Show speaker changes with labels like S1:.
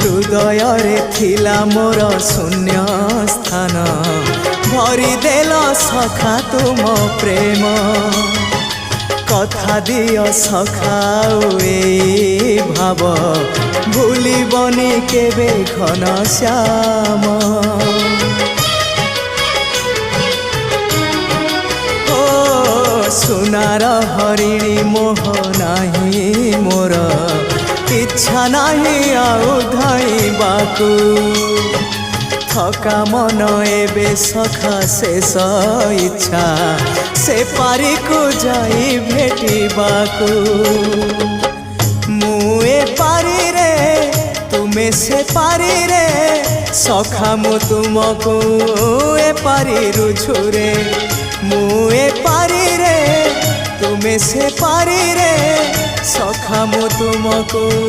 S1: हृदय थिला मोर शून्य स्थान भरी देल सखा तुम प्रेम कथा दियो सखाओ ए भाव भूलिबनी केबे घन श्याम ओ सुनार हरिणी मोह नाही मोर इच्छा नाही आउ धाइबाकू थका मन एबे सखा शेष इच्छा से पारी को जाई भेटिबाकू मुए पारी रे तुमे से पारी रे सखा मु तुमको ए पारी रुझुरे मुए पारी रे तुमे से पारी रे सखा मु तुमको।